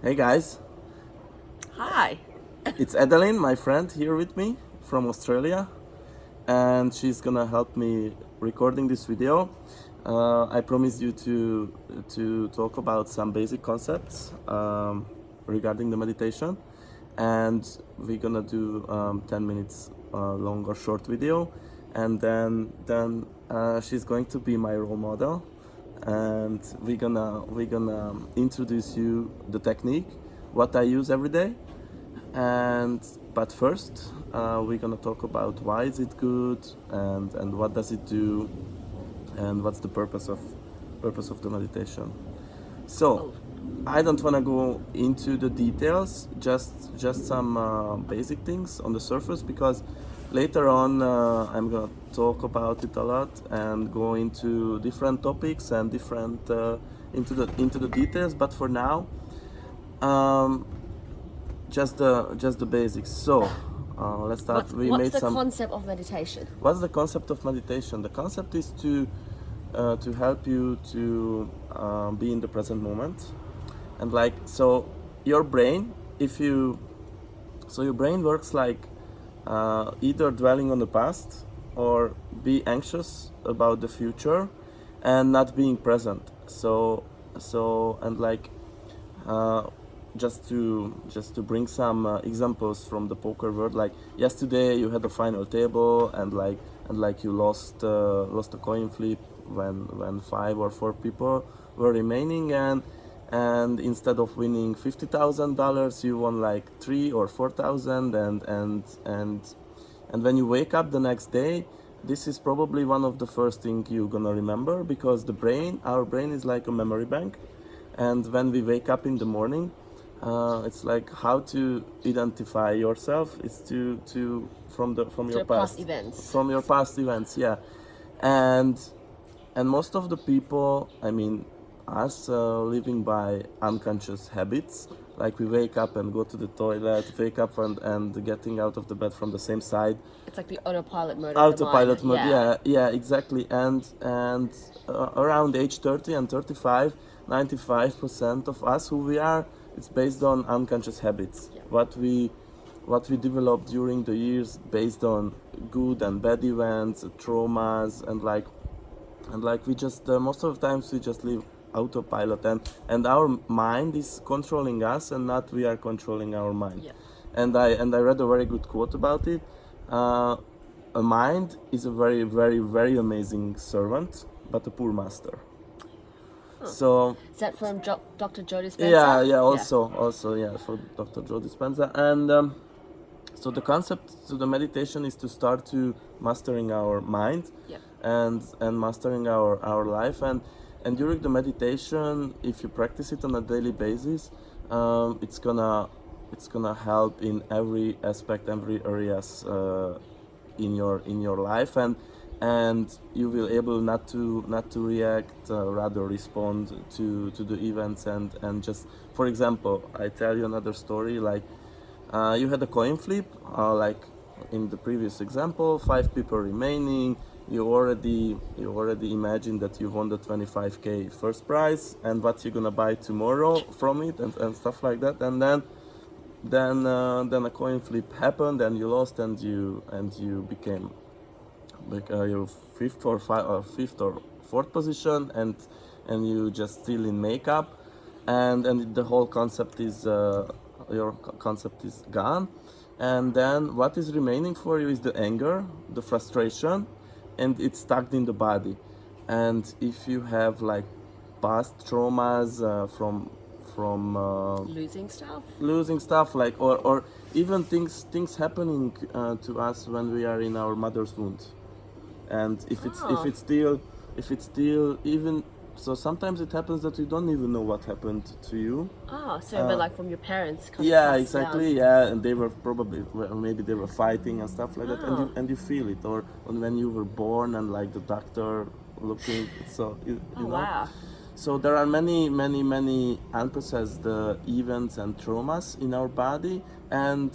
Hey guys, Hi. it's Adeline, my friend, here with me from Australia, and she's gonna help me recording this video. I promised you to talk about some basic concepts regarding the meditation, and we're gonna do 10 minutes long or short video, and then she's going to be my role model, and we're gonna introduce you the technique, what I use every day, and but first we're gonna talk about why is it good, and what does it do, and what's the purpose of the meditation. So Oh, I don't want to go into the details, just some basic things on the surface, because later on I'm gonna talk about it a lot and go into different topics and different into the details. But for now, um, just the basics. So let's start. We what's made the some. concept of meditation? What's the concept of meditation? The concept is to help you to be in the present moment, and like so, your brain, if you so your brain works like either dwelling on the past or be anxious about the future and not being present. So and like uh, just to bring some examples from the poker world, like yesterday you had a final table, and like you lost a coin flip when five or four people were remaining, and instead of winning $50,000 you won like 3 or 4 thousand, and when you wake up the next day, this is probably one of the first thing you're gonna remember, because our brain is like a memory bank, and when we wake up in the morning, it's like how to identify yourself is to from your To past past, events. from your past events, yeah. And and most of the people, I mean, us living by unconscious habits, like we wake up and go to the toilet, wake up and getting out of the bed from the same side, It's like the autopilot mode of the mind. autopilot mode, Yeah. yeah, yeah, exactly. And around age 30 and 35, 95% of us who we are, it's based on unconscious habits, Yeah. what we developed during the years, based on good and bad events, traumas, and like we just most of the times we just live autopilot, and our mind is controlling us, and not we are controlling our mind. Yeah. And I read a very good quote about it. uh, a mind is a very, very, very amazing servant, but a poor master. Huh. So Is that from Dr. Joe yeah, Dispenza? yeah, Yeah. also yeah, for Dr. Joe Dispenza. And so the concept to the meditation is to start to mastering our mind, Yeah. and mastering our life, and during the meditation, if you practice it on a daily basis, it's gonna help in every aspect, every areas in your life, and you will able not to react, rather respond to the events, and just, for example, I tell you another story, like you had a coin flip, like in the previous example, five people remaining. You already imagine that you won the 25K first prize, and what you're gonna buy tomorrow from it, and stuff like that. And then a coin flip happened, and you lost, and you became like your fifth or fourth position, and you just still in makeup, and the whole concept is your concept is gone. And then what is remaining for you is the anger, the frustration, and it's stuck in the body. And if you have like past traumas from Losing stuff? losing stuff, like, or even things happening to us when we are in our mother's womb, and if it's if Oh. it's still if it's still even, so sometimes it happens that you don't even know what happened to you. Oh, so but uh, like from your parents kind of yeah, passed exactly, down. yeah, and they were probably, well, maybe they were fighting and stuff like that, and you Oh. and you feel it, or when you were born, and like the doctor looking, so you Oh know. wow. So there are many, many, many unprocessed events and traumas in our body, and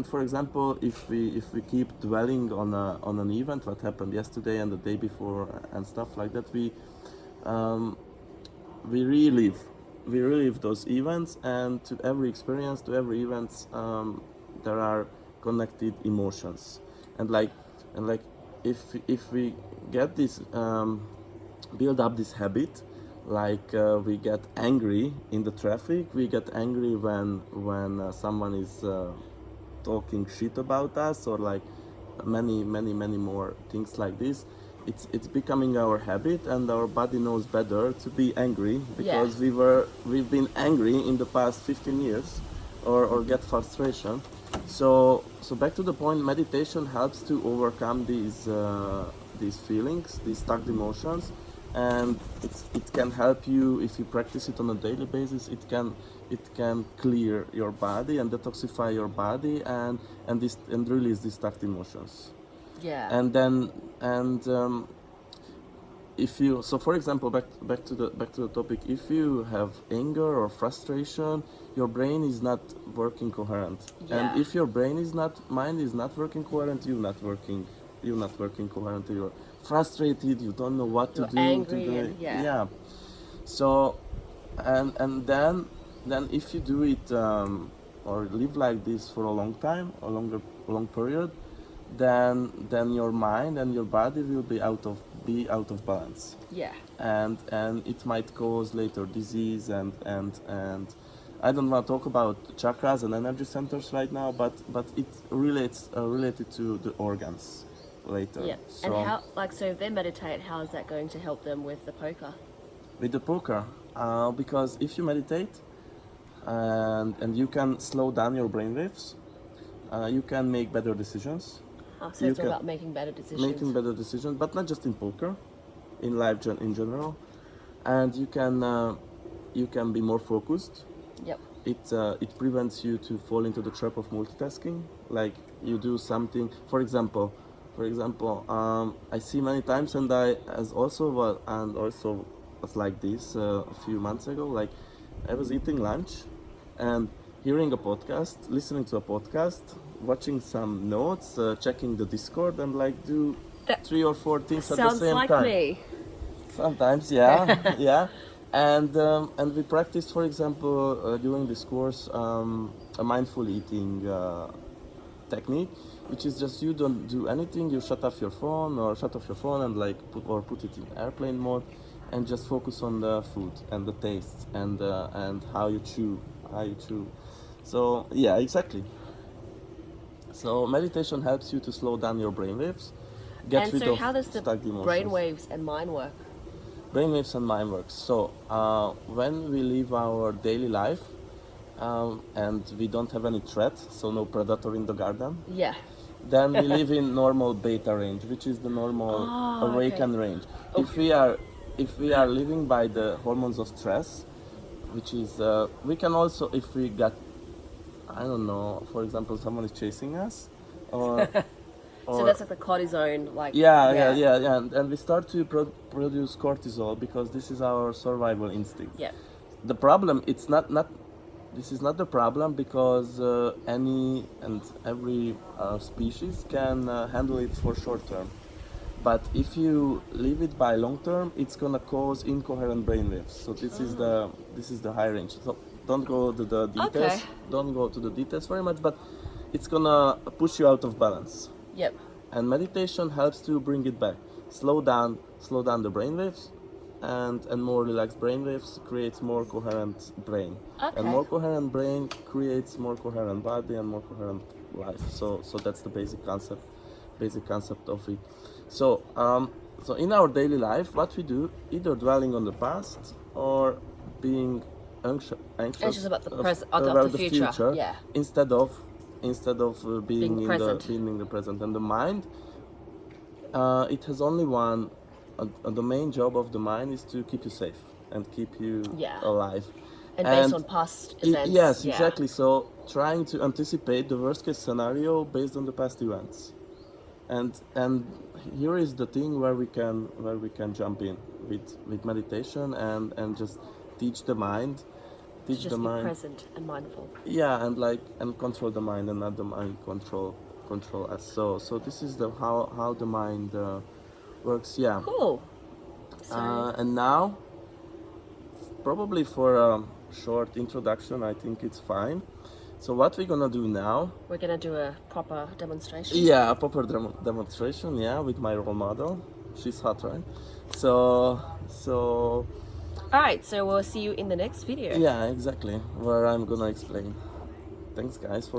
for example, if we keep dwelling on an event, what happened yesterday and the day before and stuff like that, we relive. we relive those events, and to every experience, to every events, there are connected emotions, and like if we get this build up this habit, like we get angry in the traffic, we get angry when someone is talking shit about us, or like many more things like this. It's becoming our habit, and our body knows better to be angry, because we've been angry in the past 15 years, or get frustration. So back to the point, meditation helps to overcome these feelings, these stuck emotions, and it can help you if you practice it on a daily basis. It can clear your body and detoxify your body, and release these stuck emotions. Yeah. And then and if you, so for example, back to the topic, if you have anger or frustration, your brain is not working coherent. Yeah. And if your mind is not working coherent, you're not working coherent. You're frustrated, you don't know what You're to do angry today. and- yeah. Yeah. So and then if you do it, or live like this for a long time, a long period, then your mind and your body will be out of balance, Yeah. and it might cause later disease, and I don't want to talk about chakras and energy centers right now, but it related to the organs later. Yeah. So And how, like, so if they meditate, how is that going to help them with the poker? with the poker, because if you meditate, and you can slow down your brainwaves, you can make better decisions. Oh, so You it's all can- about making better decisions. Making better decisions, but not just in poker, in life in general, and you can be more focused. Yep. It prevents you to fall into the trap of multitasking. Like you do something, for example, I see many times, and I as also well, and also was like this a few months ago. Like I was eating lunch, and hearing a podcast, listening to a podcast, watching some notes, checking the Discord, and like do That 3 or 4 things at the Sounds same like time. me. Sometimes, yeah, yeah, and we practiced, for example, during this course, a mindful eating technique, which is just you don't do anything, you shut off your phone and like put it in airplane mode, and just focus on the food and the taste, and how you chew. So yeah, exactly. So meditation helps you to slow down your brainwaves, get And rid so of how does the stuck emotions. brainwaves and mind work? Brainwaves and mind works. So when we live our daily life, and we don't have any threat, so no predator in the garden, Yeah. then we live in normal beta range, which is the normal Oh, awakened range. If we are living by the hormones of stress, which is we can also, if we got, I don't know, for example, someone is chasing us, or So that's like the cortisone, like yeah, and we start to produce cortisol, because this is our survival instinct. Yeah. The problem, it's not this is not the problem, because any and every species can handle it for short term, but if you leave it by long term, it's gonna cause incoherent brainwaves. So this is the high range. So don't go to the details. Okay. Don't go to the details very much, but it's gonna push you out of balance. Yep. And meditation helps to bring it back. Slow down the brainwaves, and more relaxed brainwaves creates more coherent brain. Okay. And more coherent brain creates more coherent body and more coherent life. So that's the basic concept of it. So in our daily life, what we do, either dwelling on the past, or being anxious About the of- present, about the future. Yeah. instead of being Being present. being in the present. And the mind, it has only one, the main job of the mind is to keep you safe and keep you Yeah. alive, And based on past events. yes, yeah. exactly. So trying to anticipate the worst case scenario based on the past events, and here is the thing where we can jump in with meditation, and just teach the mind. To just be present and mindful. Yeah, and control the mind, and not the mind control us. So this is the how the mind works. Yeah. Cool. So And now probably for a short introduction, I think it's fine. So what we're gonna do now? We're gonna do a proper demonstration. Yeah, a proper demonstration. Yeah, with my role model. She's hot, right? So All right, so we'll see you in the next video. yeah, exactly. Where I'm gonna explain. Thanks, guys, for